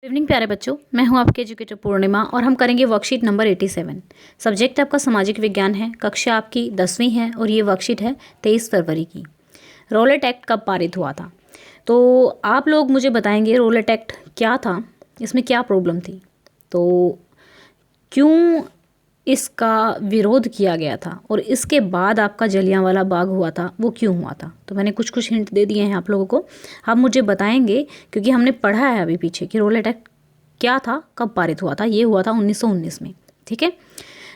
Evening प्यारे बच्चों, मैं हूं आपके एजुकेटर पूर्णिमा और हम करेंगे वर्कशीट नंबर 87। सब्जेक्ट आपका सामाजिक विज्ञान है, कक्षा आपकी 10वीं है और ये वर्कशीट है 23 फरवरी की। रोलेट एक्ट कब पारित हुआ था? तो आप लोग मुझे बताएंगे रोलेट एक्ट क्या था, इसमें क्या प्रॉब्लम थी, तो क्यों इसका विरोध किया गया था और इसके बाद आपका जलियांवाला बाग हुआ था, वो क्यों हुआ था। तो मैंने कुछ हिंट दे दिए हैं आप लोगों को, आप मुझे बताएंगे क्योंकि हमने पढ़ा है अभी पीछे कि रोलेट एक्ट क्या था, कब पारित हुआ था। ये हुआ था 1919 में। ठीक है,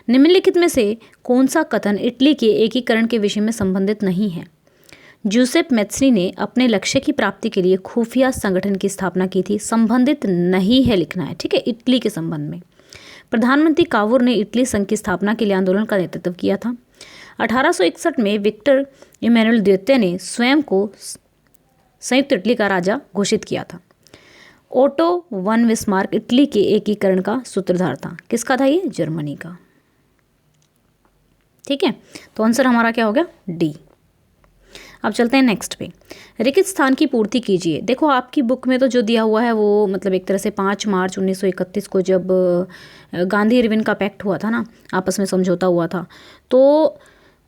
निम्नलिखित में से कौन सा कथन इटली के एकीकरण के विषय में संबंधित नहीं है? जूसेप मेत्सनी ने अपने लक्ष्य की प्राप्ति के लिए खुफिया संगठन की स्थापना की थी। संबंधित नहीं है लिखना है, ठीक है, इटली के संबंध में। प्रधानमंत्री कावूर ने इटली संघ की स्थापना के लिए आंदोलन का नेतृत्व किया था। 1861 में विक्टर इमैनुएल द्वितीय ने स्वयं को संयुक्त इटली का राजा घोषित किया था। ओटो वन बिस्मार्क इटली के एकीकरण का सूत्रधार था। किसका था ये? जर्मनी का। ठीक है, तो आंसर हमारा क्या हो गया? डी। अब चलते हैं नेक्स्ट पे। रिक्त स्थान की पूर्ति कीजिए। देखो आपकी बुक में तो जो दिया हुआ है वो मतलब एक तरह से 5 मार्च 1931 को जब गांधी इरविन का पैक्ट हुआ था ना, आपस में समझौता हुआ था, तो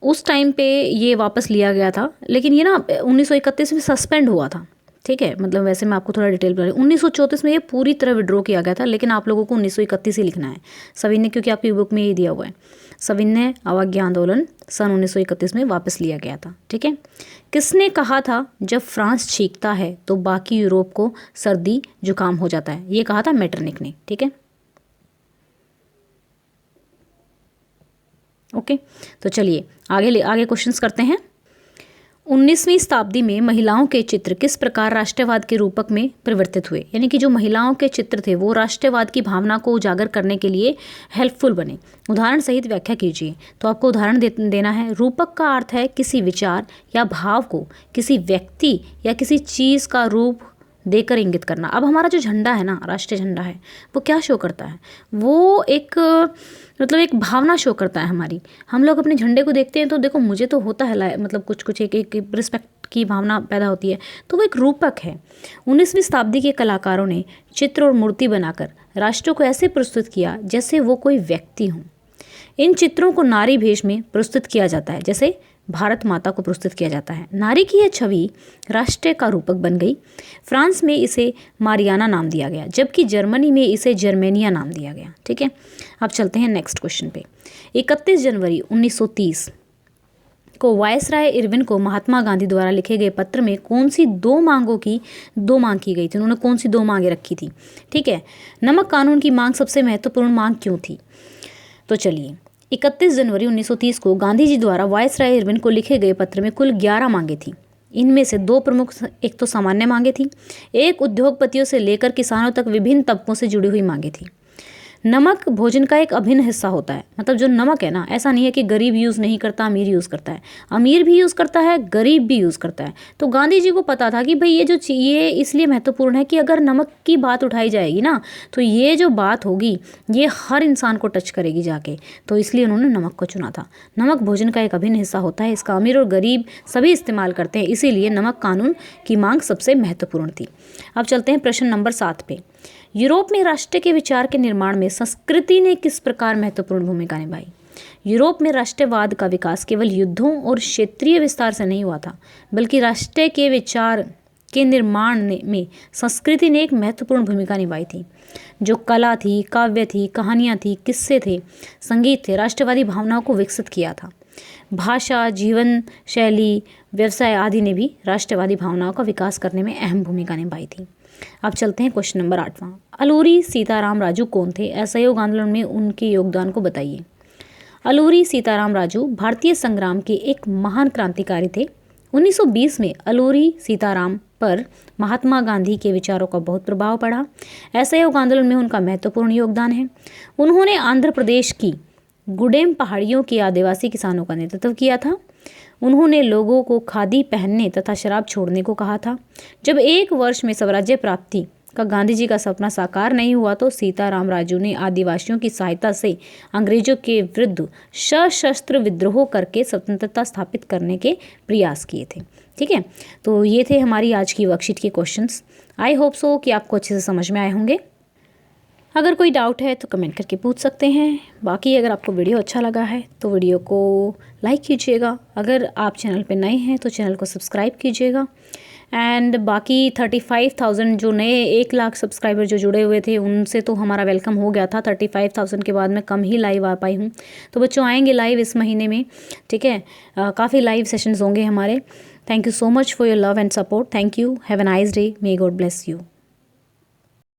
उस टाइम पे ये वापस लिया गया था। लेकिन ये ना 1931 में सस्पेंड हुआ था। ठीक है, मतलब वैसे मैं आपको थोड़ा डिटेल बता रही हूँ। 1934 में ये पूरी तरह विड्रॉ किया गया था, लेकिन आप लोगों को 1931 ही लिखना है सविनय, क्योंकि आपकी बुक में ये दिया हुआ है। सविनय अवज्ञा आंदोलन सन 1931 में वापस लिया गया था। ठीक है, किसने कहा था जब फ्रांस छींकता है तो बाकी यूरोप को सर्दी जुकाम हो जाता है? ये कहा था मेटरनिक ने। ठीक है, ओके, तो चलिए आगे क्वेश्चंस करते हैं। 19वीं शताब्दी में महिलाओं के चित्र किस प्रकार राष्ट्रवाद के रूपक में परिवर्तित हुए? यानी कि जो महिलाओं के चित्र थे वो राष्ट्रवाद की भावना को उजागर करने के लिए हेल्पफुल बने। उदाहरण सहित व्याख्या कीजिए। तो आपको उदाहरण देना है। रूपक का अर्थ है किसी विचार या भाव को किसी व्यक्ति या किसी चीज़ का रूप देकर इंगित करना। अब हमारा जो झंडा है ना, राष्ट्रीय झंडा है, वो क्या शो करता है? वो एक मतलब एक भावना शो करता है हमारी। हम लोग अपने झंडे को देखते हैं तो देखो मुझे तो होता है मतलब कुछ एक रिस्पेक्ट की भावना पैदा होती है, तो वो एक रूपक है। 19वीं शताब्दी के कलाकारों ने चित्र और मूर्ति बनाकर राष्ट्र को ऐसे प्रस्तुत किया जैसे वो कोई व्यक्ति हो। इन चित्रों को नारी भेष में प्रस्तुत किया जाता है, जैसे भारत माता को प्रस्तुत किया जाता है। नारी की यह छवि राष्ट्र का रूपक बन गई। फ्रांस में इसे मारियाना नाम दिया गया, जबकि जर्मनी में इसे जर्मेनिया नाम दिया गया। ठीक है, अब चलते हैं नेक्स्ट क्वेश्चन पे। 31 जनवरी 1930 को वायसराय इरविन को महात्मा गांधी द्वारा लिखे गए पत्र में कौन सी दो मांग की गई थी? उन्होंने कौन सी दो मांगे रखी थी? ठीक है, नमक कानून की मांग सबसे महत्वपूर्ण मांग क्यों थी? तो चलिए, 31 जनवरी 1930 को गांधी जी द्वारा वायसराय इरविन को लिखे गए पत्र में कुल 11 मांगे थी। इनमें से दो प्रमुख, एक तो सामान्य मांगे थी, एक उद्योगपतियों से लेकर किसानों तक विभिन्न तबकों से जुड़ी हुई मांगे थी। नमक भोजन का एक अभिन्न हिस्सा होता है। मतलब जो नमक है ना, ऐसा नहीं है कि गरीब यूज़ नहीं करता, अमीर यूज़ करता है। अमीर भी यूज़ करता है, गरीब भी यूज़ करता है। तो गांधी जी को पता था कि भाई ये इसलिए महत्वपूर्ण है कि अगर नमक की बात उठाई जाएगी ना, तो ये जो बात होगी ये हर इंसान को टच करेगी जाके, तो इसलिए उन्होंने नमक को चुना था। नमक भोजन का एक अभिन्न हिस्सा होता है, इसका अमीर और गरीब सभी इस्तेमाल करते हैं, इसीलिए नमक कानून की मांग सबसे महत्वपूर्ण थी। अब चलते हैं प्रश्न नंबर 7 पे। यूरोप में राष्ट्र के विचार के निर्माण में संस्कृति ने किस प्रकार महत्वपूर्ण भूमिका निभाई? यूरोप में राष्ट्रवाद का विकास केवल युद्धों और क्षेत्रीय विस्तार से नहीं हुआ था, बल्कि राष्ट्र के विचार के निर्माण में संस्कृति ने एक महत्वपूर्ण भूमिका निभाई थी। जो कला थी, काव्य थी, कहानियाँ थी, किस्से थे, संगीत थे, राष्ट्रवादी भावनाओं को विकसित किया था। भाषा, जीवन शैली, व्यवसाय आदि ने भी राष्ट्रवादी भावनाओं का विकास करने में अहम भूमिका निभाई थी। अब चलते हैं क्वेश्चन नंबर 8वां। अलूरी सीताराम राजू कौन थे? असहयोग आंदोलन में उनके योगदान को बताइए। अलूरी सीताराम राजू भारतीय संग्राम के एक महान क्रांतिकारी थे। 1920 में अलूरी सीताराम पर महात्मा गांधी के विचारों का बहुत प्रभाव पड़ा। असहयोग आंदोलन में उनका महत्वपूर्ण योगदान है। उन्होंने आंध्र प्रदेश की गुडेम पहाड़ियों के आदिवासी किसानों का नेतृत्व किया था। उन्होंने लोगों को खादी पहनने तथा शराब छोड़ने को कहा था। जब एक वर्ष में स्वराज्य प्राप्ति का गांधी जी का सपना साकार नहीं हुआ तो सीताराम राजू ने आदिवासियों की सहायता से अंग्रेजों के विरुद्ध सशस्त्र विद्रोह करके स्वतंत्रता स्थापित करने के प्रयास किए थे। ठीक है, तो ये थे हमारी आज की वर्कशीट के क्वेश्चंस। आई होप सो कि आपको अच्छे से समझ में आए होंगे। अगर कोई डाउट है तो कमेंट करके पूछ सकते हैं। बाकी अगर आपको वीडियो अच्छा लगा है तो वीडियो को लाइक कीजिएगा। अगर आप चैनल पे नए हैं तो चैनल को सब्सक्राइब कीजिएगा। एंड बाकी 35,000 जो नए 1 लाख सब्सक्राइबर जो जुड़े हुए थे उनसे तो हमारा वेलकम हो गया था। 35,000 के बाद मैं कम ही लाइव आ पाई हूँ। तो बच्चों आएंगे लाइव इस महीने में, ठीक है। काफ़ी लाइव सेशंस होंगे हमारे। Thank you so much for your love and support. Thank you. Have a nice day. May God bless you.